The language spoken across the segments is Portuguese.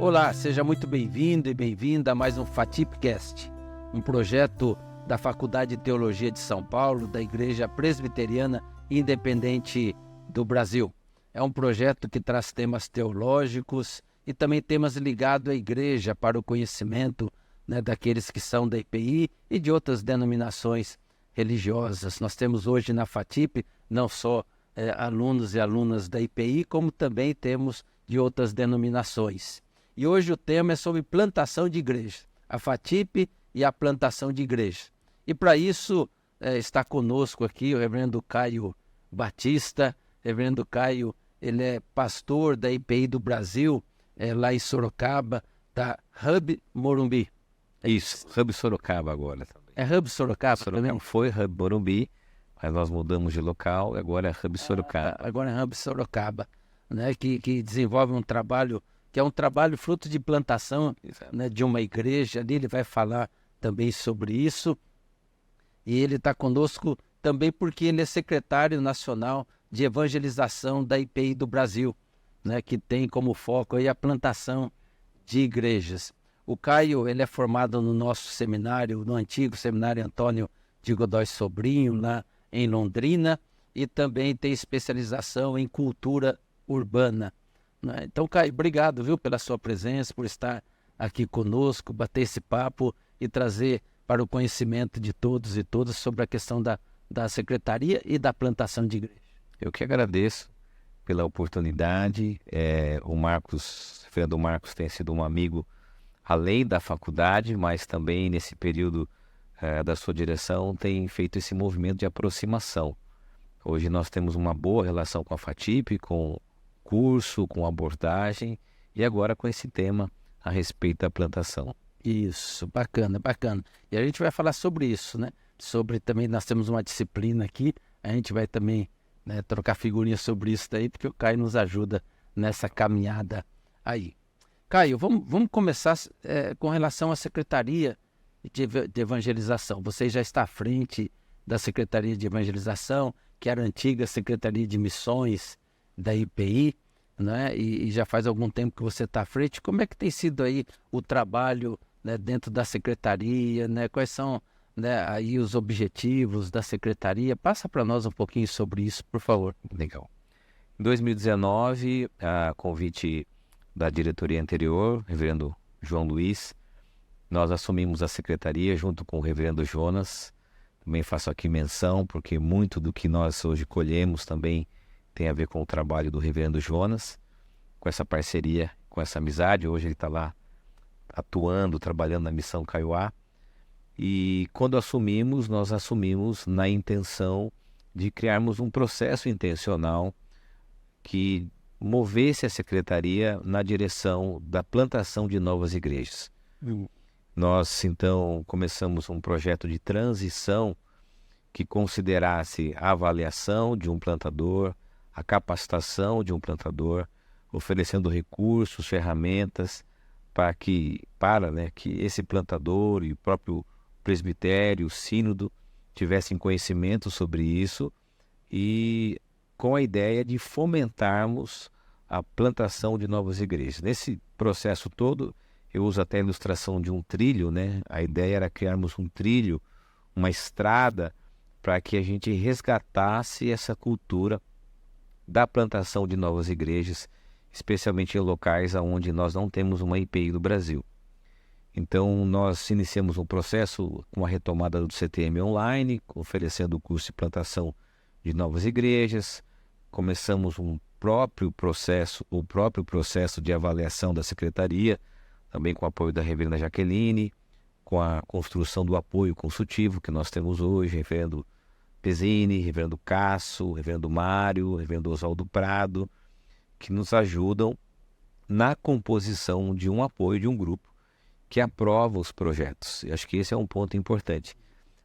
Olá, seja muito bem-vindo e bem-vinda a mais um FATIPcast, um projeto da Faculdade de Teologia de São Paulo, da Igreja Presbiteriana Independente do Brasil. É um projeto que traz temas teológicos e também temas ligados à igreja para o conhecimento, daqueles que são da IPI e de outras denominações religiosas. Nós temos hoje na FATIP não só alunos e alunas da IPI, como também temos de outras denominações. E hoje o tema é sobre plantação de igreja, a FATIP e a plantação de igreja. E para isso está conosco aqui o reverendo Caio Batista. Reverendo Caio, ele é pastor da IPI do Brasil, lá em Sorocaba, da Hub Morumbi. Isso, Hub Sorocaba agora também. É Hub Sorocaba também? Foi Hub Morumbi, mas nós mudamos de local e agora é Hub Sorocaba. Agora é Hub Sorocaba, que desenvolve um trabalho que é um trabalho fruto de plantação, de uma igreja. Ali ele vai falar também sobre isso. E ele está conosco também porque ele é secretário nacional de evangelização da IPI do Brasil, que tem como foco aí a plantação de igrejas. O Caio, ele é formado no nosso seminário, no antigo Seminário Antônio de Godoy Sobrinho, lá em Londrina, e também tem especialização em cultura urbana. Então, Caio, obrigado, viu, pela sua presença, por estar aqui conosco, bater esse papo e trazer para o conhecimento de todos e todas sobre a questão da secretaria e da plantação de igreja. Eu que agradeço pela oportunidade. O Fernando Marcos tem sido um amigo além da faculdade, mas também nesse período da sua direção tem feito esse movimento de aproximação. Hoje nós temos uma boa relação com a FATIP, com curso, com abordagem e agora com esse tema a respeito da plantação. Isso, bacana. E a gente vai falar sobre isso, Sobre também, nós temos uma disciplina aqui, a gente vai também trocar figurinhas sobre isso daí, porque o Caio nos ajuda nessa caminhada aí. Caio, vamos começar com relação à Secretaria de Evangelização. Você já está à frente da Secretaria de Evangelização, que era a antiga Secretaria de Missões da IPI, e já faz algum tempo que você está à frente. Como é que tem sido aí o trabalho dentro da Secretaria, Quais são aí os objetivos da Secretaria? Passa para nós um pouquinho sobre isso, por favor. Legal. Em 2019, a convite da diretoria anterior, reverendo João Luiz, nós assumimos a secretaria junto com o reverendo Jonas. Também faço aqui menção, porque muito do que nós hoje colhemos também tem a ver com o trabalho do reverendo Jonas, com essa parceria, com essa amizade. Hoje ele está lá atuando, trabalhando na missão Kaiowá. E quando assumimos, nós assumimos na intenção de criarmos um processo intencional que movesse a secretaria na direção da plantação de novas igrejas. Nós, então, começamos um projeto de transição que considerasse a avaliação de um plantador, a capacitação de um plantador, oferecendo recursos, ferramentas para que esse plantador e o próprio presbitério, o sínodo, tivessem conhecimento sobre isso e com a ideia de fomentarmos a plantação de novas igrejas. Nesse processo todo, eu uso até a ilustração de um trilho, A ideia era criarmos um trilho, uma estrada, para que a gente resgatasse essa cultura da plantação de novas igrejas, especialmente em locais onde nós não temos uma IPI do Brasil. Então, nós iniciamos um processo com a retomada do CTM online, oferecendo o curso de plantação de novas igrejas. Começamos o próprio processo de avaliação da secretaria, também com o apoio da reverenda Jaqueline, com a construção do apoio consultivo que nós temos hoje, reverendo Pesini, reverendo Casso, reverendo Mário, reverendo Oswaldo Prado, que nos ajudam na composição de um apoio de um grupo que aprova os projetos. E acho que esse é um ponto importante.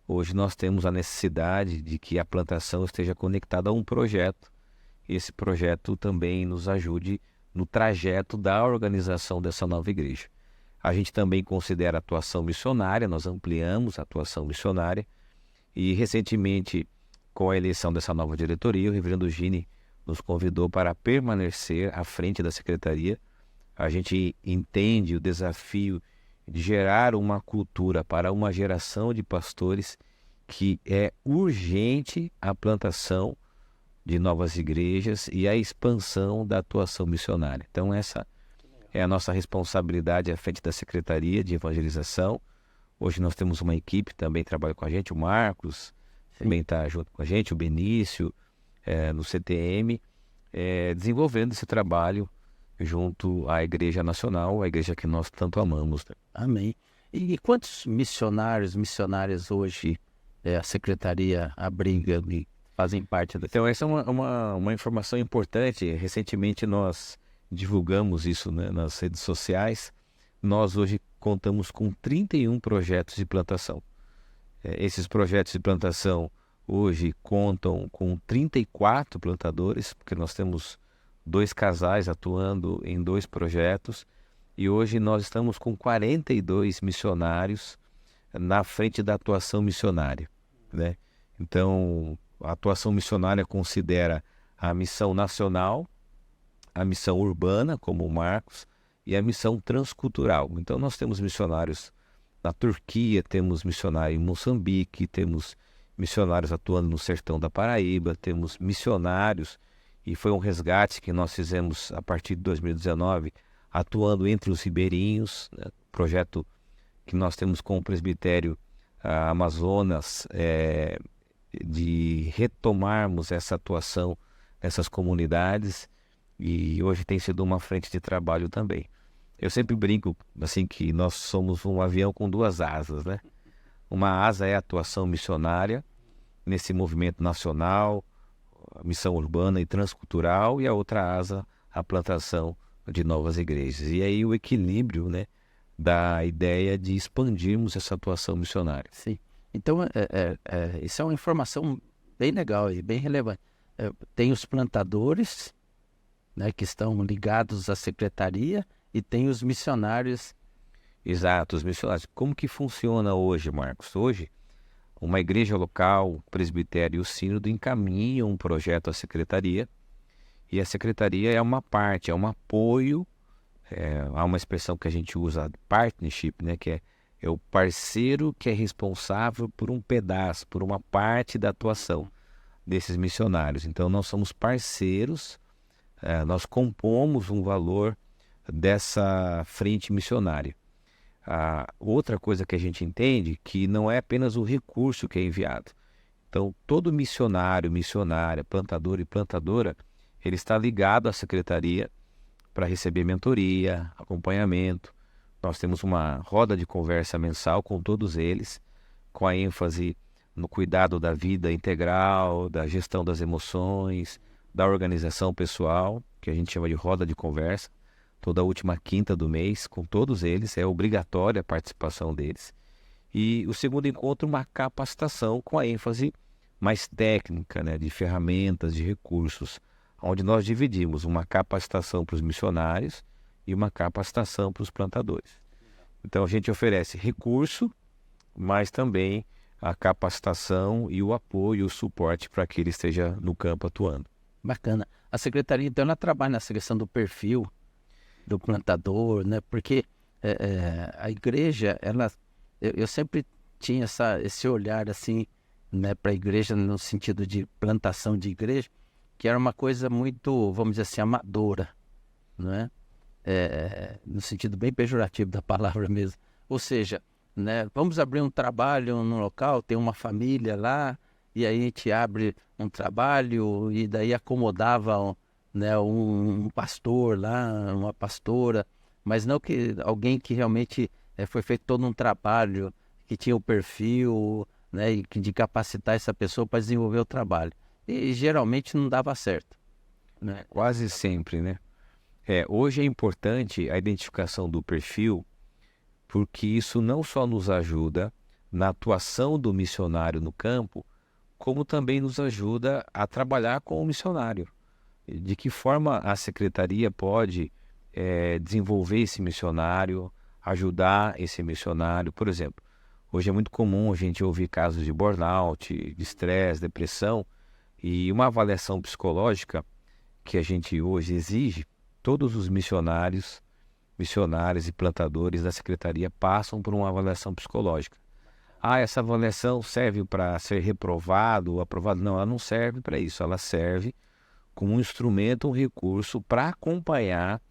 Hoje nós temos a necessidade de que a plantação esteja conectada a um projeto. Esse projeto também nos ajude no trajeto da organização dessa nova igreja. A gente também considera a atuação missionária, nós ampliamos a atuação missionária e recentemente, com a eleição dessa nova diretoria, o reverendo Gini nos convidou para permanecer à frente da secretaria A gente entende o desafio de gerar uma cultura para uma geração de pastores que é urgente a plantação de novas igrejas e a expansão da atuação missionária. Então essa é a nossa responsabilidade à frente da Secretaria de Evangelização. Hoje nós temos uma equipe também que trabalha com a gente, o Marcos também está junto com a gente, o Benício, no CTM, desenvolvendo esse trabalho junto à Igreja Nacional, a igreja que nós tanto amamos. Amém. E quantos missionários, missionárias hoje a Secretaria abriga e fazem parte da... Então essa é uma informação importante. Recentemente nós divulgamos isso, né, nas redes sociais. Nós hoje contamos com 31 projetos de plantação. Esses projetos de plantação hoje contam com 34 plantadores, porque nós temos 2 casais atuando em 2 projetos, e hoje nós estamos com 42 missionários na frente da atuação missionária, né? Então, a atuação missionária considera a missão nacional, a missão urbana, como o Marcos, e a missão transcultural. Então, nós temos missionários na Turquia, temos missionário em Moçambique, temos missionários atuando no sertão da Paraíba, temos missionários, e foi um resgate que nós fizemos a partir de 2019, atuando entre os ribeirinhos, né? Projeto que nós temos com o presbitério Amazonas, de retomarmos essa atuação nessas comunidades, e hoje tem sido uma frente de trabalho também. Eu sempre brinco assim que nós somos um avião com 2 asas, né? Uma asa é a atuação missionária nesse movimento nacional, a missão urbana e transcultural, e a outra asa a plantação de novas igrejas. E aí o equilíbrio, né, da ideia de expandirmos essa atuação missionária. Sim. Então, isso é uma informação bem legal e bem relevante. Tem os plantadores, né, que estão ligados à secretaria, e tem os missionários. Exato, os missionários. Como que funciona hoje, Marcos? Hoje, uma igreja local, o presbitério e o sínodo encaminham um projeto à secretaria, e a secretaria é uma parte, é um apoio, há uma expressão que a gente usa, partnership, né, que é o parceiro que é responsável por um pedaço, por uma parte da atuação desses missionários. Então, nós somos parceiros, nós compomos um valor dessa frente missionária. Outra coisa que a gente entende que não é apenas o recurso que é enviado. Então, todo missionário, missionária, plantador e plantadora, ele está ligado à secretaria para receber mentoria, acompanhamento. Nós temos uma roda de conversa mensal com todos eles, com a ênfase no cuidado da vida integral, da gestão das emoções, da organização pessoal, que a gente chama de roda de conversa. Toda a última quinta do mês, com todos eles, é obrigatória a participação deles. E o segundo encontro, uma capacitação com a ênfase mais técnica, né, de ferramentas, de recursos, onde nós dividimos uma capacitação para os missionários e uma capacitação para os plantadores. Então a gente oferece recurso, mas também a capacitação e o apoio, o suporte para que ele esteja no campo atuando. Bacana. A secretaria, então, ela trabalha na seleção do perfil do plantador, né? Porque a igreja, eu sempre tinha esse olhar assim, né, para a igreja no sentido de plantação de igreja, que era uma coisa muito, vamos dizer assim, amadora, né? No sentido bem pejorativo da palavra mesmo. Ou seja, né, vamos abrir um trabalho no local, tem uma família lá, e aí a gente abre um trabalho e daí acomodava né, um pastor lá, uma pastora, mas não que alguém que realmente foi feito todo um trabalho, que tinha o perfil, né, e de capacitar essa pessoa para desenvolver o trabalho. E geralmente não dava certo, né? Quase sempre, né? Hoje é importante a identificação do perfil, porque isso não só nos ajuda na atuação do missionário no campo, como também nos ajuda a trabalhar com o missionário. De que forma a secretaria pode desenvolver esse missionário, ajudar esse missionário. Por exemplo, hoje é muito comum a gente ouvir casos de burnout, de estresse, depressão, e uma avaliação psicológica que a gente hoje exige, todos os missionários missionários e plantadores da secretaria passam por uma avaliação psicológica. Essa avaliação serve para ser reprovado ou aprovado? Não, ela não serve para isso. Ela serve como um instrumento, um recurso para acompanhar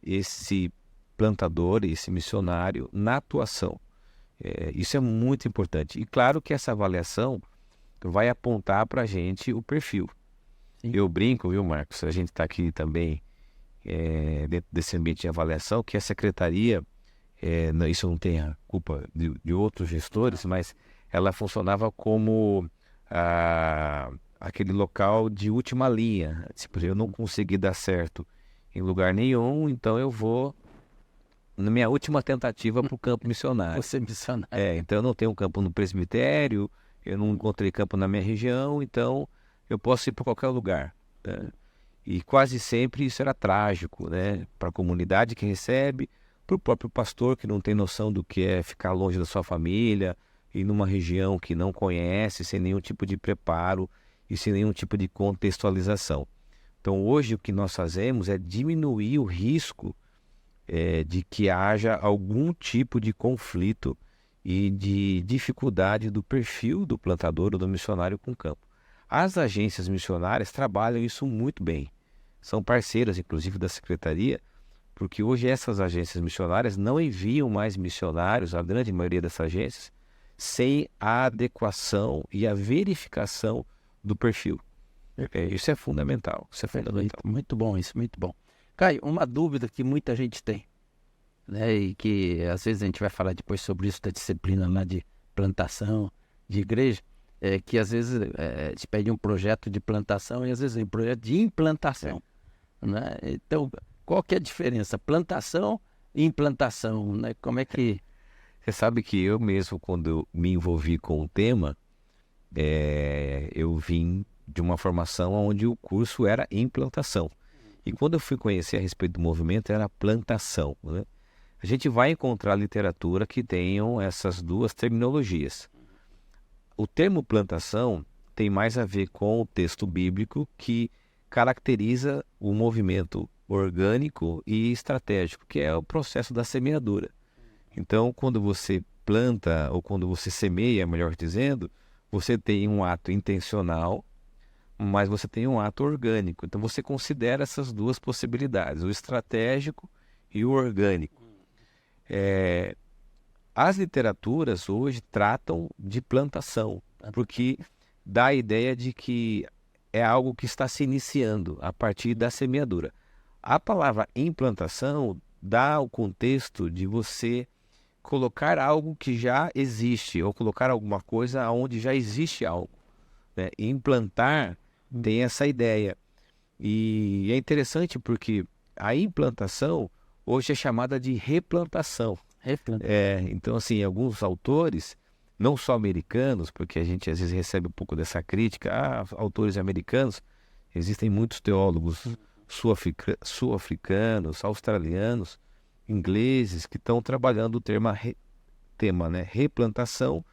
esse plantador, esse missionário na atuação. Isso é muito importante. E claro que essa avaliação vai apontar para a gente o perfil. Sim. Eu brinco, viu, Marcos? A gente está aqui também dentro desse ambiente de avaliação, que a secretaria, isso não tem a culpa de outros gestores, mas ela funcionava como aquele local de última linha. Tipo, eu não consegui dar certo em lugar nenhum, então eu vou na minha última tentativa para o campo missionário. Você missionário. Então eu não tenho um campo no presbitério, eu não encontrei campo na minha região, então eu posso ir para qualquer lugar, né? E quase sempre isso era trágico, né? Para a comunidade que recebe, para o próprio pastor que não tem noção do que é ficar longe da sua família, e numa região que não conhece, sem nenhum tipo de preparo e sem nenhum tipo de contextualização. Então hoje o que nós fazemos é diminuir o risco de que haja algum tipo de conflito e de dificuldade do perfil do plantador ou do missionário com o campo. As agências missionárias trabalham isso muito bem. São parceiras, inclusive, da secretaria, porque hoje essas agências missionárias não enviam mais missionários, a grande maioria dessas agências, sem a adequação e a verificação do perfil. Isso é fundamental. Isso é fundamental. Muito bom isso, muito bom. Caio, uma dúvida que muita gente tem, né, e que às vezes a gente vai falar depois sobre isso da disciplina lá de plantação de igreja, que às vezes se pede um projeto de plantação e às vezes um projeto de implantação, né? Então, qual que é a diferença? Plantação e implantação, né? Como é que... Você sabe que eu mesmo, quando eu me envolvi com o tema, eu vim de uma formação onde o curso era implantação. E quando eu fui conhecer a respeito do movimento, era plantação, né? A gente vai encontrar literatura que tenham essas duas terminologias. O termo plantação tem mais a ver com o texto bíblico que caracteriza o movimento orgânico e estratégico, que é o processo da semeadura. Então, quando você planta, ou quando você semeia, melhor dizendo, você tem um ato intencional, mas você tem um ato orgânico. Então você considera essas duas possibilidades, o estratégico e o orgânico. As literaturas hoje tratam de plantação, porque dá a ideia de que é algo que está se iniciando a partir da semeadura. A palavra implantação dá o contexto de você colocar algo que já existe, ou colocar alguma coisa onde já existe algo, né? Implantar tem essa ideia. E é interessante porque a implantação hoje é chamada de replantação. Então, assim, alguns autores, não só americanos, porque a gente às vezes recebe um pouco dessa crítica, autores americanos, existem muitos teólogos sul-africanos, australianos, ingleses, que estão trabalhando o tema, né, replantação,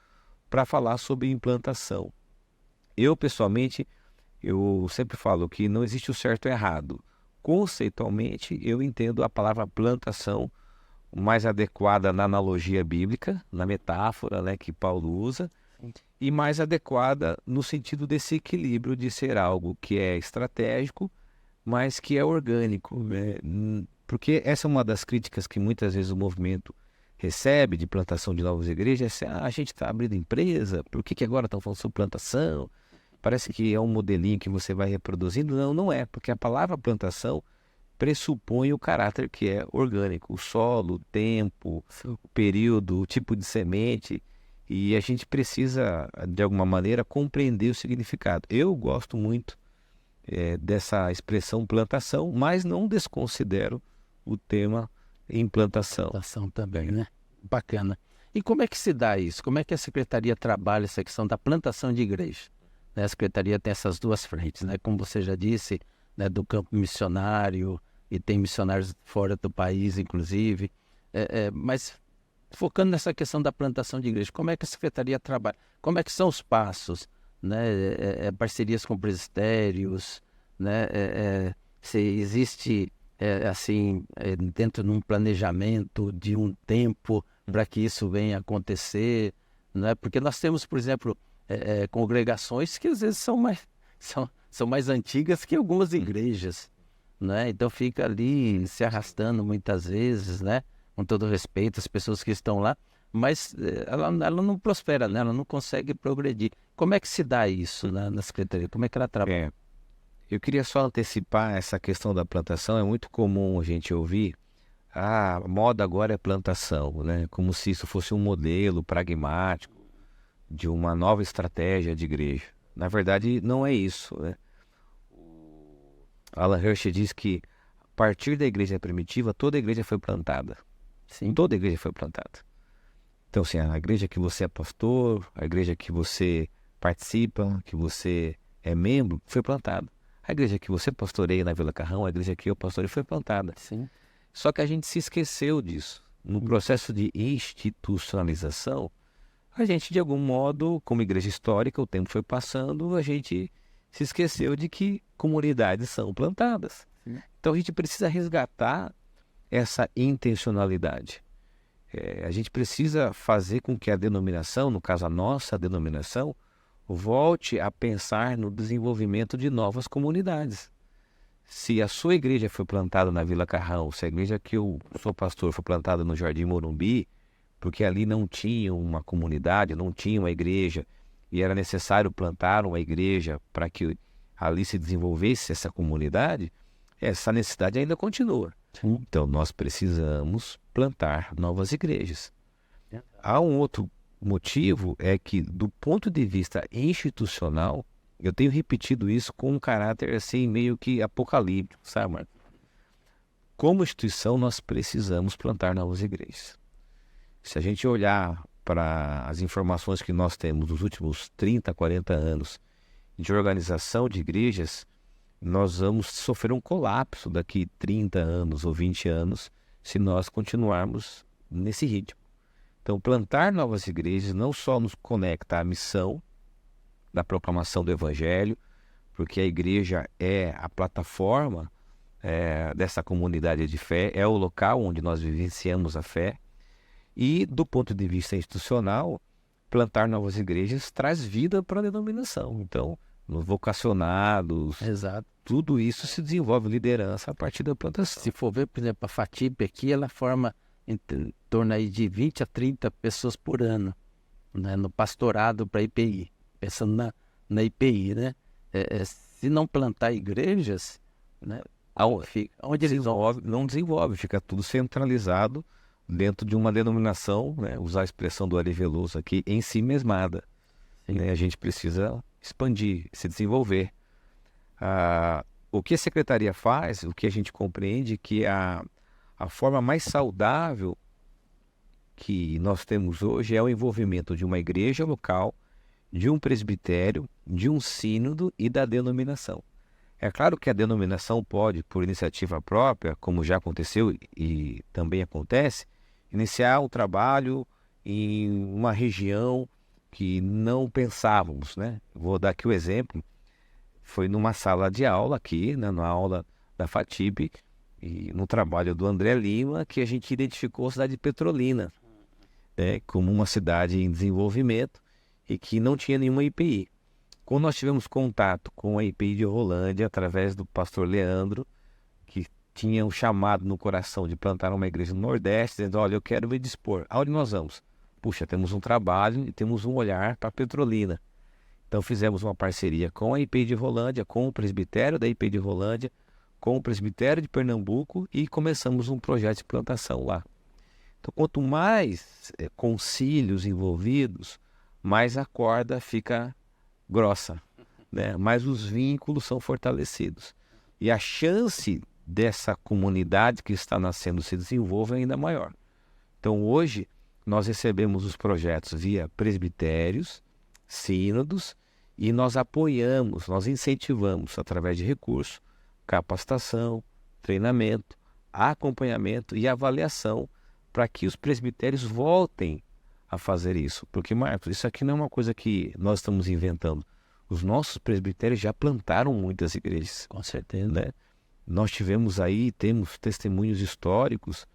para falar sobre implantação. Eu, pessoalmente, eu sempre falo que não existe o certo e o errado. Conceitualmente, eu entendo a palavra plantação mais adequada na analogia bíblica, na metáfora, né, que Paulo usa, e mais adequada no sentido desse equilíbrio de ser algo que é estratégico, mas que é orgânico, né? Porque essa é uma das críticas que muitas vezes o movimento recebe de plantação de novas igrejas, a gente está abrindo empresa, por que agora estão falando sobre plantação? Parece que é um modelinho que você vai reproduzindo. Não, não é, porque a palavra plantação pressupõe o caráter que é orgânico, o solo, o tempo, o período, o tipo de semente, e a gente precisa, de alguma maneira, compreender o significado. Eu gosto muito dessa expressão plantação, mas não desconsidero o tema implantação. Implantação também, né? Bacana. E como é que se dá isso? Como é que a Secretaria trabalha essa questão da plantação de igreja? A Secretaria tem essas duas frentes, né? Como você já disse, né, do campo missionário, e tem missionários fora do país, inclusive. Mas focando nessa questão da plantação de igreja, como é que a Secretaria trabalha? Como é que são os passos? Né? Parcerias com presbitérios, né? Se existe dentro de um planejamento de um tempo para que isso venha a acontecer, né? Porque nós temos, por exemplo, congregações que às vezes são mais antigas que algumas igrejas, né? Então fica ali se arrastando muitas vezes, né? Com todo respeito às pessoas que estão lá, mas ela não prospera, né? Ela não consegue progredir. Como é que se dá isso na secretaria? Como é que ela trabalha? Eu queria só antecipar essa questão da plantação. É muito comum a gente ouvir, a moda agora é plantação, né? Como se isso fosse um modelo pragmático de uma nova estratégia de igreja. Na verdade, não é isso, né? Alan Hirsch diz que a partir da igreja primitiva, toda a igreja foi plantada. Sim. Toda a igreja foi plantada. Então, assim, a igreja que você é pastor, a igreja que você participa, que você é membro, foi plantada. A igreja que você pastoreia na Vila Carrão, a igreja que eu pastorei, foi plantada. Sim. Só que a gente se esqueceu disso. No processo de institucionalização, a gente, de algum modo, como igreja histórica, o tempo foi passando, a gente se esqueceu de que comunidades são plantadas. Sim. Então, a gente precisa resgatar essa intencionalidade. A gente precisa fazer com que a denominação, no caso a nossa denominação, volte a pensar no desenvolvimento de novas comunidades. Se a sua igreja foi plantada na Vila Carrão, se a igreja que eu sou pastor foi plantada no Jardim Morumbi, porque ali não tinha uma comunidade, não tinha uma igreja, e era necessário plantar uma igreja para que ali se desenvolvesse essa comunidade, essa necessidade ainda continua. Sim. Então, nós precisamos plantar novas igrejas. Há um outro motivo, é que, do ponto de vista institucional, eu tenho repetido isso com um caráter assim, meio que apocalíptico, sabe, Marcos? Como instituição, nós precisamos plantar novas igrejas. Se a gente olhar para as informações que nós temos dos últimos 30, 40 anos de organização de igrejas, nós vamos sofrer um colapso daqui 30 anos ou 20 anos se nós continuarmos nesse ritmo. Então, plantar novas igrejas não só nos conecta à missão da proclamação do Evangelho, porque a igreja é a plataforma dessa comunidade de fé, é o local onde nós vivenciamos a fé, e do ponto de vista institucional, plantar novas igrejas traz vida para a denominação. Então, nos vocacionados, Exato. tudo isso se desenvolve liderança a partir da plantação. Se for ver, por exemplo, a FATIP aqui, ela forma em torno aí de 20 a 30 pessoas por ano, né, no pastorado para IPI, pensando na IPI, né? Se não plantar igrejas, né, onde eles vão? Não desenvolve, fica tudo centralizado dentro de uma denominação, né, usar a expressão do Ari Veloso aqui, em si mesmada. Né? A gente precisa expandir, se desenvolver. O que a secretaria faz, o que a gente compreende que a forma mais saudável que nós temos hoje é o envolvimento de uma igreja local, de um presbitério, de um sínodo e da denominação. É claro que a denominação pode, por iniciativa própria, como já aconteceu e também acontece, iniciar um trabalho em uma região que não pensávamos, né? Vou dar aqui o exemplo. Foi numa sala de aula aqui, né, na aula da FATIP, e no trabalho do André Lima, que a gente identificou a cidade de Petrolina, né, como uma cidade em desenvolvimento e que não tinha nenhuma IPI. Quando nós tivemos contato com a IPI de Rolândia, através do pastor Leandro, que tinha um chamado no coração de plantar uma igreja no Nordeste, dizendo, olha, eu quero me dispor. Aonde nós vamos? Puxa, temos um trabalho e temos um olhar para Petrolina. Então fizemos uma parceria com a IPI de Rolândia, com o presbitério da IPI de Rolândia, com o presbitério de Pernambuco e começamos um projeto de plantação lá. Então quanto mais concílios envolvidos, mais a corda fica grossa, né? Mais os vínculos são fortalecidos. E a chance dessa comunidade que está nascendo se desenvolver é ainda maior. Então hoje nós recebemos os projetos via presbitérios, sínodos, e nós apoiamos, nós incentivamos através de recursos, capacitação, treinamento, acompanhamento e avaliação para que os presbitérios voltem a fazer isso. Porque, Marcos, isso aqui não é uma coisa que nós estamos inventando. Os nossos presbitérios já plantaram muitas igrejas. Com certeza. Né? nós temos testemunhos históricos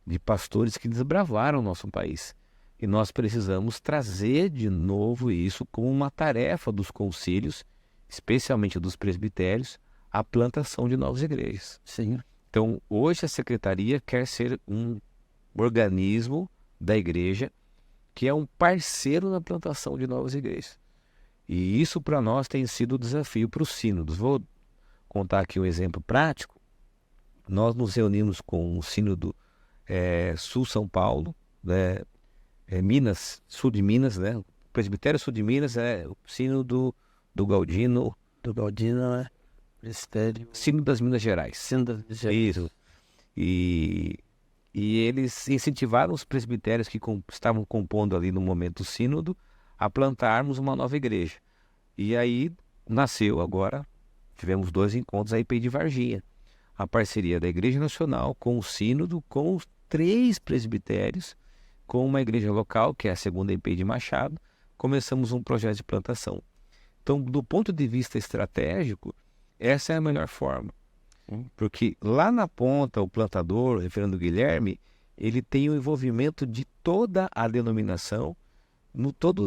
de pastores que desbravaram o nosso país. E nós precisamos trazer de novo isso como uma tarefa dos concílios, especialmente dos presbitérios, a plantação de novas igrejas. Sim. Então, hoje a secretaria quer ser um organismo da igreja que é um parceiro na plantação de novas igrejas. E isso para nós tem sido o desafio para os sínodos. Vou contar aqui um exemplo prático. Nós nos reunimos com o sínodo Sul São Paulo, né? Minas, sul de Minas, né? O Presbitério Sul de Minas é o sínodo do Galdino. Do Galdino, né? Presbitério. Sínodo das Minas Gerais. Sínodo das Minas Gerais. Isso. E eles incentivaram os presbitérios que estavam compondo ali no momento do sínodo a plantarmos uma nova igreja. E aí nasceu agora, tivemos 2 encontros a IPI de Varginha. A parceria da Igreja Nacional com o sínodo, com os 3 presbitérios, com uma igreja local, que é a segunda IPI de Machado, começamos um projeto de plantação. Então, do ponto de vista estratégico, essa é a melhor forma. Porque lá na ponta, o plantador, o reverendo Guilherme, ele tem o envolvimento de toda a denominação,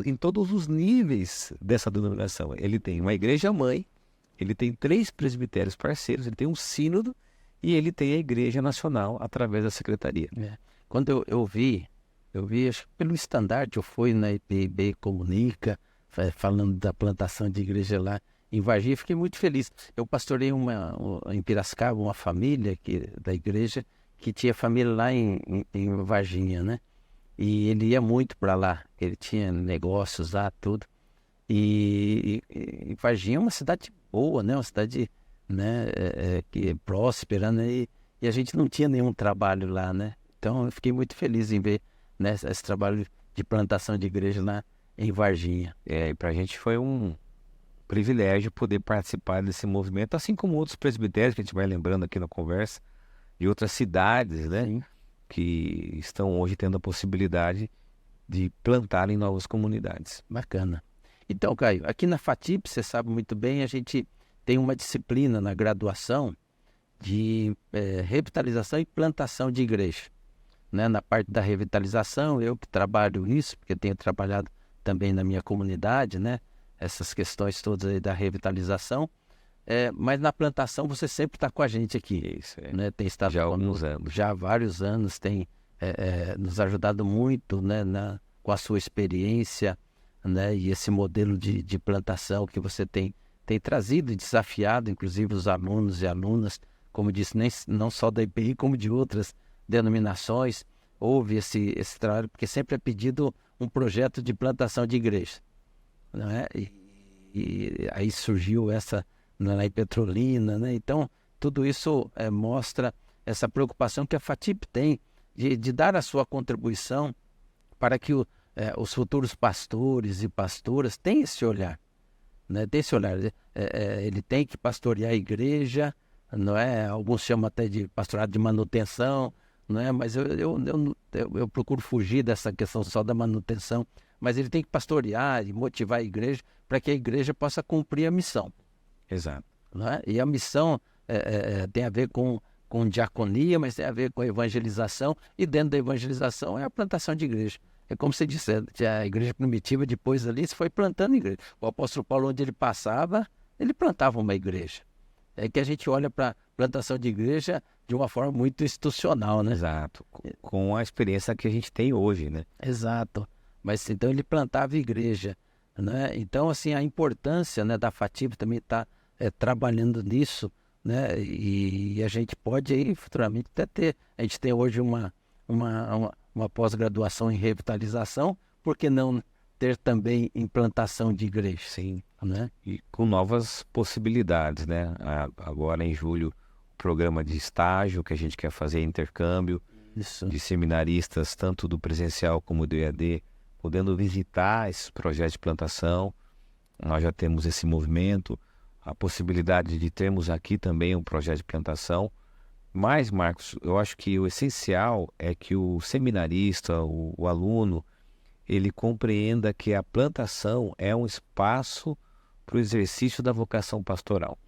em todos os níveis dessa denominação. Ele tem uma igreja-mãe, ele tem 3 presbitérios parceiros, ele tem um sínodo e ele tem a Igreja Nacional através da secretaria. Quando eu vi, acho que pelo estandarte, eu fui na IPB Comunica, falando da plantação de igreja lá em Varginha, fiquei muito feliz. Eu pastorei em Piracicaba, uma família da igreja, que tinha família lá em Varginha, né? E ele ia muito para lá, ele tinha negócios lá, tudo. E Varginha é uma cidade boa, né? Uma cidade, né, que é próspera, né? E a gente não tinha nenhum trabalho lá, né? Então eu fiquei muito feliz em ver, né, esse trabalho de plantação de igreja lá em Varginha. E para a gente foi um privilégio poder participar desse movimento, assim como outros presbitérios que a gente vai lembrando aqui na conversa, de outras cidades, né? Sim. Que estão hoje tendo a possibilidade de plantarem novas comunidades. Bacana. Então, Caio, aqui na FATIP, você sabe muito bem, a gente tem uma disciplina na graduação de revitalização e plantação de igreja. Né? Na parte da revitalização, eu que trabalho nisso, porque tenho trabalhado também na minha comunidade, né? Essas questões todas aí da revitalização. Mas na plantação você sempre está com a gente aqui. Isso, né? Tem estado já há alguns anos. Já há vários anos, tem nos ajudado muito, né? Com a sua experiência, né? E esse modelo de plantação que você tem trazido e desafiado, inclusive os alunos e alunas, como disse, não só da IPI, como de outras denominações. Houve esse trabalho, porque sempre é pedido um projeto de plantação de igreja. Não é? E aí surgiu essa na Petrolina, né? Então, tudo isso mostra essa preocupação que a FATIP tem de dar a sua contribuição para que os futuros pastores e pastoras tenham esse olhar, né? Tem esse olhar. Ele tem que pastorear a igreja, não é? Alguns chamam até de pastorado de manutenção, não é? Mas eu procuro fugir dessa questão só da manutenção, mas ele tem que pastorear e motivar a igreja para que a igreja possa cumprir a missão. Exato. Não é? E a missão tem a ver com diaconia, mas tem a ver com evangelização, e dentro da evangelização é a plantação de igreja. É como você disse, a igreja primitiva, depois ali, se foi plantando igreja. O apóstolo Paulo, onde ele passava, ele plantava uma igreja. É que a gente olha para a plantação de igreja de uma forma muito institucional, né? Exato. Com a experiência que a gente tem hoje, né? Exato. Mas então ele plantava igreja, né? Então, assim, a importância, né, da FATIP também está trabalhando nisso, né? E a gente pode aí futuramente até ter. A gente tem hoje uma pós-graduação em revitalização, por que não ter também implantação de igreja? Sim. Né? E com novas possibilidades, né? Agora em julho, o programa de estágio que a gente quer fazer, intercâmbio. Isso. De seminaristas, tanto do presencial como do EAD, podendo visitar esses projetos de plantação. Nós já temos esse movimento, a possibilidade de termos aqui também um projeto de plantação. Mas, Marcos, eu acho que o essencial é que o seminarista, o aluno, ele compreenda que a plantação é um espaço para o exercício da vocação pastoral.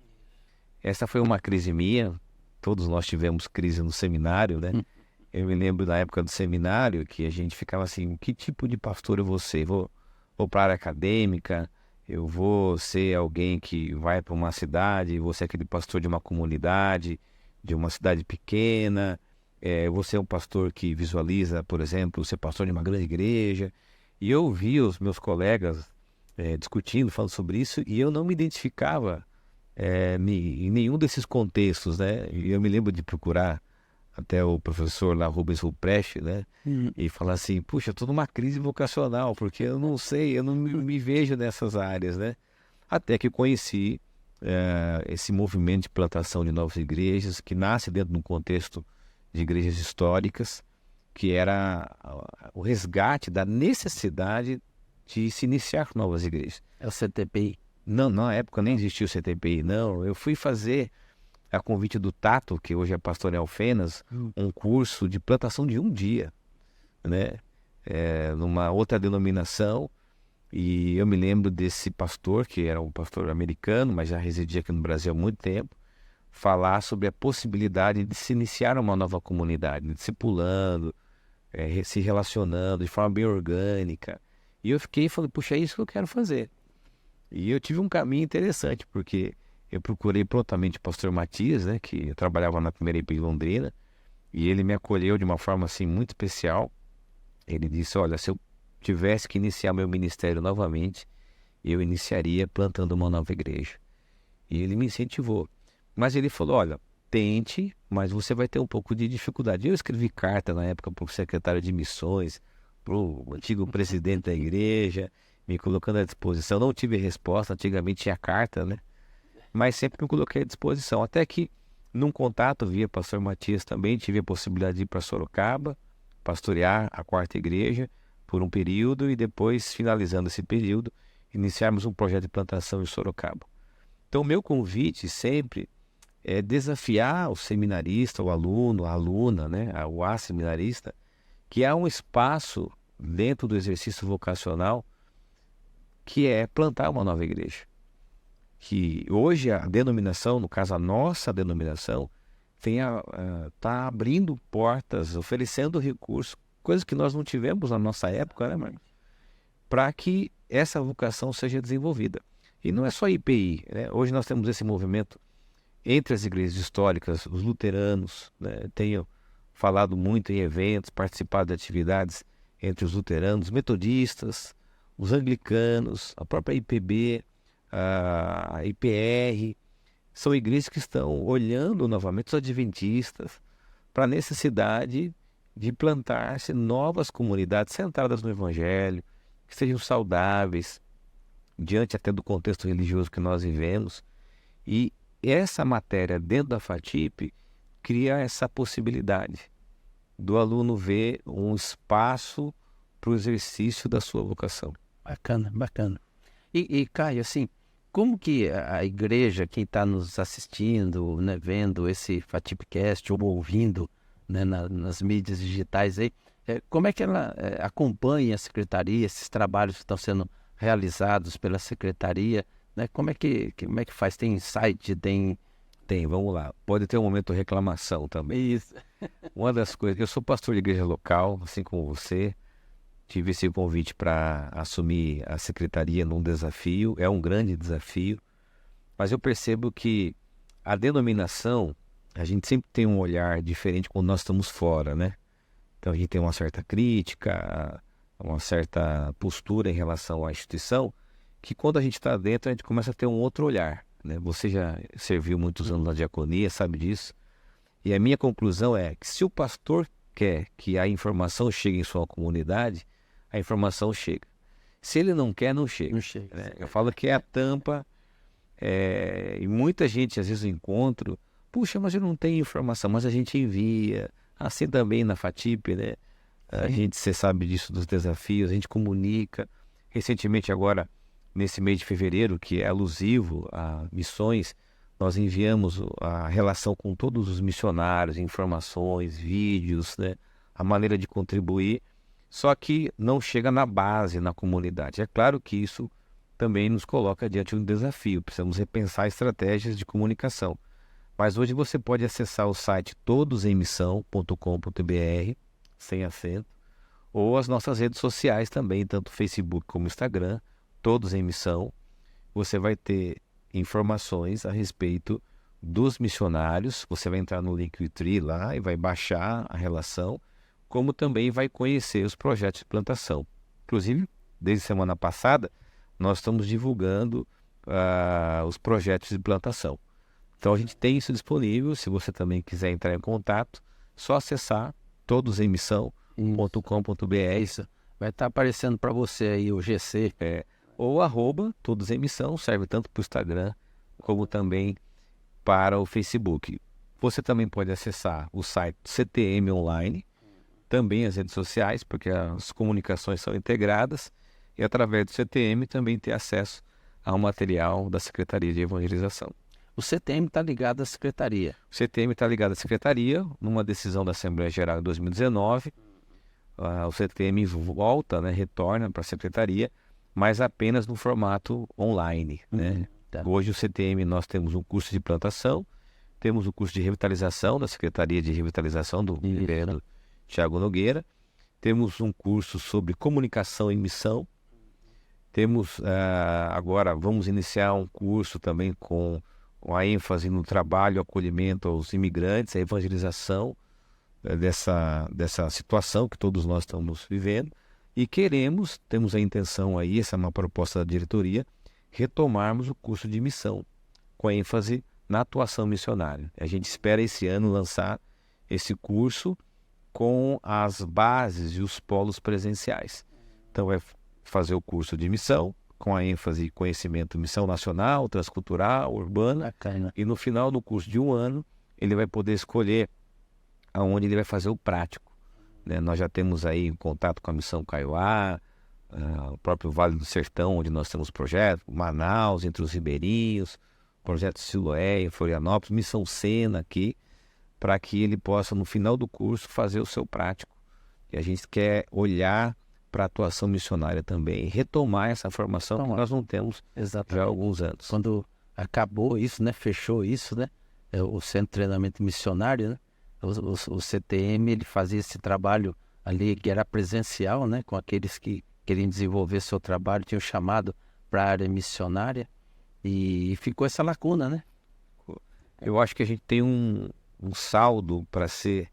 Essa foi uma crise minha, todos nós tivemos crise no seminário, né? Eu me lembro da época do seminário que a gente ficava assim, que tipo de pastor eu vou ser? Vou para a área acadêmica, eu vou ser alguém que vai para uma cidade, vou ser aquele pastor de uma comunidade, de uma cidade pequena, eu vou ser um pastor que visualiza, por exemplo, ser pastor de uma grande igreja. E eu vi os meus colegas discutindo, falando sobre isso, e eu não me identificava em nenhum desses contextos, né? E eu me lembro de procurar até o professor lá, Rubens Ruprecht, né? E falar assim, puxa, eu estou numa crise vocacional, porque eu não sei, eu não me vejo nessas áreas, né? Até que conheci esse movimento de plantação de novas igrejas, que nasce dentro de um contexto de igrejas históricas, que era o resgate da necessidade de se iniciar novas igrejas. É o CTPI. Não, na época nem existia o CTPI, não. Eu fui fazer, a convite do Tato, que hoje é pastor em Alfenas, um curso de plantação de um dia, né? Numa outra denominação. E eu me lembro desse pastor, que era um pastor americano, mas já residia aqui no Brasil há muito tempo, falar sobre a possibilidade de se iniciar uma nova comunidade, discipulando, se relacionando de forma bem orgânica. E eu fiquei e falei, puxa, é isso que eu quero fazer. E eu tive um caminho interessante, porque eu procurei prontamente o pastor Matias, né, que trabalhava na primeira IP em Londrina, e ele me acolheu de uma forma assim muito especial. Ele disse, olha, se eu tivesse que iniciar meu ministério novamente, eu iniciaria plantando uma nova igreja. E ele me incentivou. Mas ele falou, olha, tente, mas você vai ter um pouco de dificuldade. Eu escrevi carta na época para o secretário de missões, para o antigo presidente da igreja, me colocando à disposição. Não tive resposta, antigamente tinha carta, né? Mas sempre me coloquei à disposição. Até que, num contato via pastor Matias também, tive a possibilidade de ir para Sorocaba, pastorear a quarta igreja por um período e depois, finalizando esse período, iniciarmos um projeto de plantação em Sorocaba. Então, o meu convite sempre é desafiar o seminarista, o aluno, a aluna, né, o seminarista, que há um espaço dentro do exercício vocacional que é plantar uma nova igreja. Que hoje a denominação, no caso a nossa denominação, está abrindo portas, oferecendo recursos, coisas que nós não tivemos na nossa época, né, Marcos? Para que essa vocação seja desenvolvida. E não é só IPI, né? Hoje nós temos esse movimento entre as igrejas históricas, os luteranos, né? Tenho falado muito em eventos, participado de atividades entre os luteranos, metodistas, os anglicanos, a própria IPB, a IPR, são igrejas que estão olhando novamente, os adventistas, para a necessidade de plantar-se novas comunidades centradas no Evangelho, que sejam saudáveis, diante até do contexto religioso que nós vivemos. E essa matéria dentro da FATIP cria essa possibilidade do aluno ver um espaço para o exercício da sua vocação. Bacana, bacana. E Caio, assim, como que a igreja, quem está nos assistindo, né, vendo esse FATIPcast ou ouvindo, né, nas mídias digitais aí, como é que ela acompanha a secretaria, esses trabalhos que estão sendo realizados pela secretaria, né? Como é que faz? Tem site, tem... Tem, vamos lá. Pode ter um momento de reclamação também. Isso. Uma das coisas, eu sou pastor de igreja local, assim como você, tive esse convite para assumir a secretaria num desafio, é um grande desafio, mas eu percebo que a denominação, a gente sempre tem um olhar diferente quando nós estamos fora, né? Então a gente tem uma certa crítica, uma certa postura em relação à instituição, que quando a gente está dentro a gente começa a ter um outro olhar, né? Você já serviu muitos anos na diaconia, sabe disso? E a minha conclusão é que se o pastor quer que a informação chegue em sua comunidade, a informação chega. Se ele não quer, não chega. Não chega. Né? Eu falo que é a tampa, e muita gente às vezes eu encontro, puxa, mas eu não tenho informação, mas a gente envia, assim também na FATIP, né? A gente, você sabe disso, dos desafios, a gente comunica. Recentemente agora, nesse mês de fevereiro, que é alusivo a missões, nós enviamos a relação com todos os missionários, informações, vídeos, né? A maneira de contribuir, só que não chega na base, na comunidade. É claro que isso também nos coloca diante de um desafio, precisamos repensar estratégias de comunicação. Mas hoje você pode acessar o site todosemissão.com.br, sem acento, ou as nossas redes sociais também, tanto Facebook como Instagram, Todos em Missão. Você vai ter informações a respeito dos missionários. Você vai entrar no Linktree lá e vai baixar a relação, como também vai conhecer os projetos de plantação. Inclusive, desde semana passada, nós estamos divulgando os projetos de plantação. Então a gente tem isso disponível. Se você também quiser entrar em contato, só acessar todosemissão.com.br. Isso. Vai estar aparecendo para você aí o GC. Ou @todosemissão, serve tanto para o Instagram como também para o Facebook. Você também pode acessar o site CTM Online, também as redes sociais, porque as comunicações são integradas, e através do CTM também ter acesso ao material da Secretaria de Evangelização. O CTM está ligado à Secretaria. O CTM está ligado à Secretaria, numa decisão da Assembleia Geral em 2019, o CTM volta, retorna para a Secretaria, mas apenas no formato online. Tá. Hoje o CTM nós temos um curso de plantação, temos o curso de revitalização da Secretaria de Revitalização do reverendo Tiago Nogueira, temos um curso sobre comunicação e missão, temos agora, vamos iniciar um curso também com a ênfase no trabalho, acolhimento aos imigrantes, a evangelização dessa situação que todos nós estamos vivendo. E temos a intenção aí, essa é uma proposta da diretoria, retomarmos o curso de missão, com ênfase na atuação missionária. A gente espera esse ano lançar esse curso com as bases e os polos presenciais. Então vai fazer o curso de missão, com a ênfase em conhecimento missão nacional, transcultural, urbana. Bacana. E no final do curso de um ano, ele vai poder escolher aonde ele vai fazer o prático. Nós já temos aí contato com a Missão Kaiowá, o próprio Vale do Sertão, onde nós temos projetos, Manaus, entre os ribeirinhos, projeto Siloé, Florianópolis, Missão Sena aqui, para que ele possa, no final do curso, fazer o seu prático. E a gente quer olhar para a atuação missionária também, retomar essa formação que nós não temos já há alguns anos. Quando acabou isso, fechou isso, o Centro de Treinamento Missionário, o CTM, ele fazia esse trabalho ali que era presencial, com aqueles que queriam desenvolver seu trabalho, tinham chamado para a área missionária, e ficou essa lacuna, Eu acho que a gente tem um saldo para ser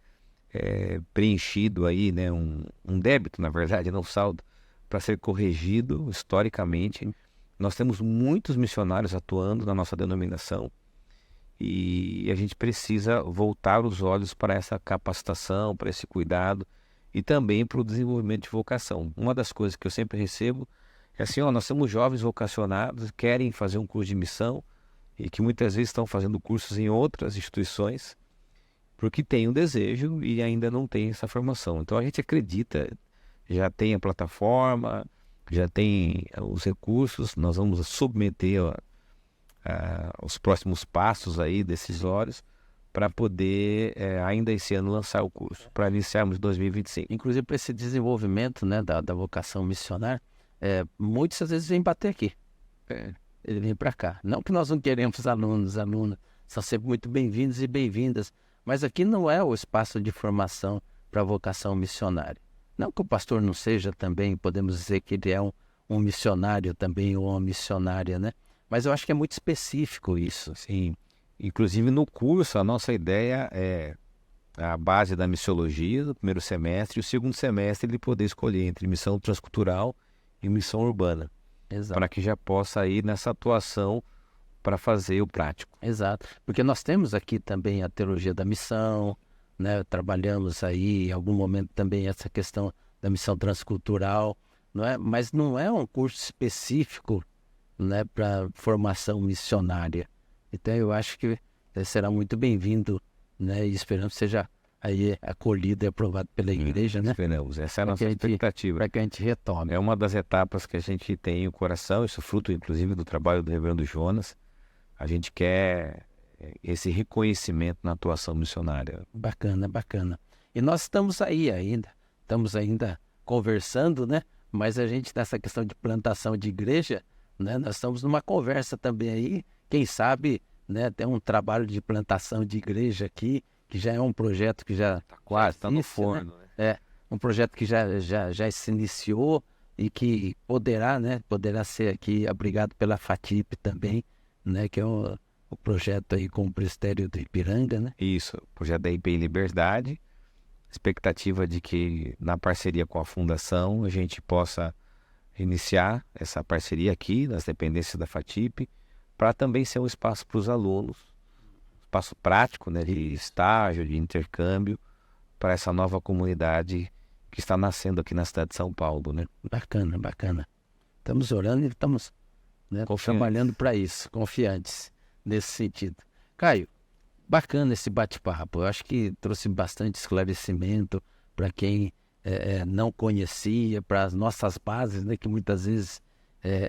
preenchido aí, um débito, na verdade, não saldo, para ser corrigido historicamente. Nós temos muitos missionários atuando na nossa denominação, e a gente precisa voltar os olhos para essa capacitação, para esse cuidado e também para o desenvolvimento de vocação. Uma das coisas que eu sempre recebo é assim, nós somos jovens vocacionados, querem fazer um curso de missão e que muitas vezes estão fazendo cursos em outras instituições porque têm um desejo e ainda não têm essa formação. Então a gente acredita, já tem a plataforma, já tem os recursos, nós vamos submeter os próximos passos aí decisórios para poder ainda esse ano lançar o curso, para iniciarmos 2025. Inclusive para esse desenvolvimento da vocação missionária, muitos às vezes vêm bater aqui, ele vem para cá. Não que nós não queremos alunas são sempre muito bem-vindos e bem-vindas, mas aqui não é o espaço de formação para a vocação missionária. Não que o pastor não seja também, podemos dizer que ele é um missionário também, ou uma missionária, Mas eu acho que é muito específico isso. Sim. Inclusive no curso, a nossa ideia é a base da missiologia do primeiro semestre, e o segundo semestre ele poder escolher entre missão transcultural e missão urbana. Exato. Para que já possa ir nessa atuação para fazer o prático. Exato. Porque nós temos aqui também a teologia da missão, trabalhamos aí em algum momento também essa questão da missão transcultural, mas não é um curso específico para formação missionária. Então eu acho que será muito bem-vindo, e esperamos que seja aí acolhido e aprovado pela igreja, Esperamos, essa é a nossa expectativa. Para que a gente retome. É uma das etapas que a gente tem em o coração, isso fruto inclusive do trabalho do reverendo Jonas. A gente quer esse reconhecimento na atuação missionária. Bacana. E nós estamos ainda conversando, mas a gente nessa questão de plantação de igreja, nós estamos numa conversa também aí, quem sabe né? Tem um trabalho de plantação de igreja aqui, que já é um projeto que já Quase, está no existe, forno, né? É um projeto que já se iniciou e que poderá, né? Poderá ser aqui abrigado pela FATIP também, né? Que é o projeto aí com o Presbitério do Ipiranga, né? Isso, o projeto da IPI Liberdade, expectativa de que na parceria com a Fundação a gente possa iniciar essa parceria aqui nas dependências da FATIP, para também ser um espaço para os alunos, espaço prático, né, de estágio, de intercâmbio, para essa nova comunidade que está nascendo aqui na cidade de São Paulo, né? Bacana, bacana. Estamos orando e estamos, né, trabalhando para isso, confiantes nesse sentido. Caio, bacana esse bate-papo. Eu acho que trouxe bastante esclarecimento para quem não conhecia, para as nossas bases, né, que muitas vezes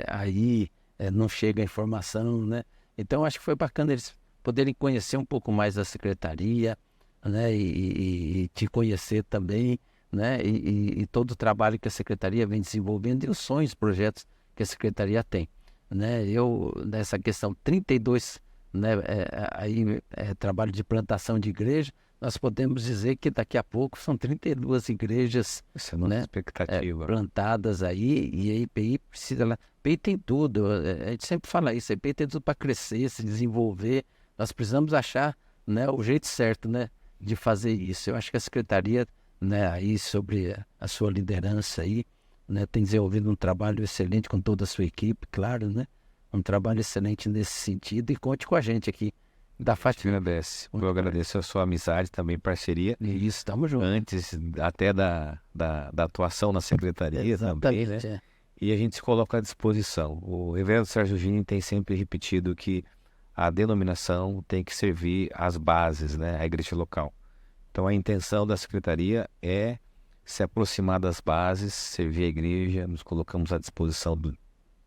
aí não chega a informação, né? Então acho que foi bacana eles poderem conhecer um pouco mais da secretaria, né, e te conhecer também, né, e todo o trabalho que a secretaria vem desenvolvendo e os sonhos, projetos que a secretaria tem, né? Eu nessa questão 32, né, trabalho de plantação de igreja, nós podemos dizer que daqui a pouco são 32 igrejas, Essa é a nossa né, expectativa. plantadas aí, e a IPI precisa, a IPI tem tudo, a gente sempre fala isso, a IPI tem tudo para crescer, se desenvolver, nós precisamos achar, né, o jeito certo, né, de fazer isso. Eu acho que a secretaria, né, aí sobre a sua liderança aí, né, tem desenvolvido um trabalho excelente com toda a sua equipe, claro, né, um trabalho excelente nesse sentido, e conte com a gente aqui da FATIP. Eu agradeço a sua amizade, também parceria. Isso, estamos juntos. Antes até da atuação na secretaria também, né? E a gente se coloca à disposição. O reverendo Sérgio Gini tem sempre repetido que a denominação tem que servir às bases, né? A igreja local. Então a intenção da secretaria é se aproximar das bases, servir a igreja, nos colocamos à disposição de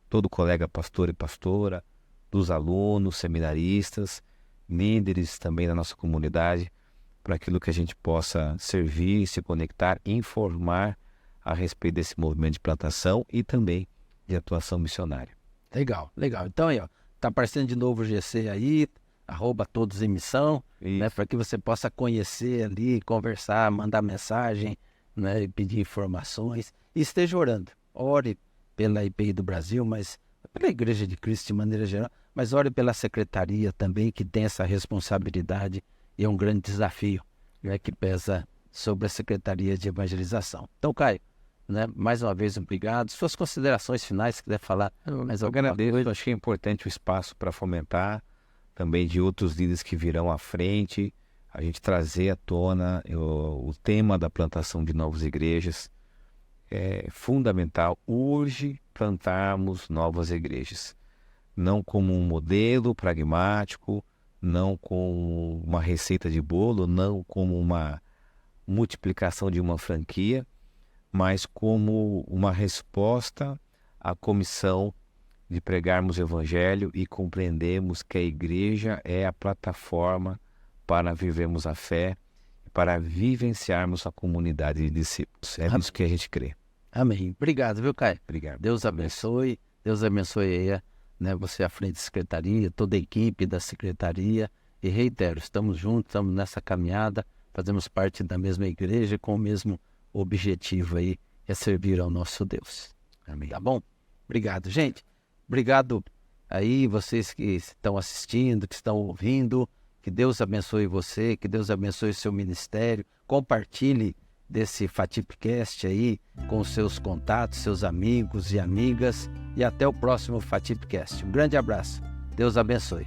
todo colega pastor e pastora, dos alunos, seminaristas, líderes também da nossa comunidade, para aquilo que a gente possa servir, se conectar, informar a respeito desse movimento de plantação e também de atuação missionária. Legal, legal. Então aí, ó, tá aparecendo de novo o GC aí, @todos em missão, né, para que você possa conhecer ali, conversar, mandar mensagem, né, e pedir informações, e esteja orando. Ore pela IPI do Brasil, mas pela Igreja de Cristo de maneira geral, mas ore pela secretaria também, que tem essa responsabilidade e é um grande desafio, né, que pesa sobre a Secretaria de Evangelização. Então, Caio, né, mais uma vez, obrigado. Suas considerações finais, se quiser falar mais alguma agradeço, coisa. acho que é importante o espaço para fomentar, também de outros líderes que virão à frente, a gente trazer à tona o tema da plantação de novas igrejas. É fundamental, urge plantarmos novas igrejas. Não como um modelo pragmático, não como uma receita de bolo, não como uma multiplicação de uma franquia, mas como uma resposta à comissão de pregarmos o Evangelho e compreendermos que a igreja é a plataforma para vivermos a fé, para vivenciarmos a comunidade de discípulos. É nisso que a gente crê. Amém. Obrigado, viu, Caio? Obrigado. Deus abençoe aí, né, você à frente da secretaria, toda a equipe da secretaria, e reitero, estamos juntos, estamos nessa caminhada, fazemos parte da mesma igreja com o mesmo objetivo aí, é servir ao nosso Deus. Amém. Tá bom? Obrigado, gente. Obrigado aí vocês que estão assistindo, que estão ouvindo, que Deus abençoe você, que Deus abençoe o seu ministério, compartilhe desse FATIPcast aí com os seus contatos, seus amigos e amigas, e até o próximo FATIPcast. Um grande abraço. Deus abençoe.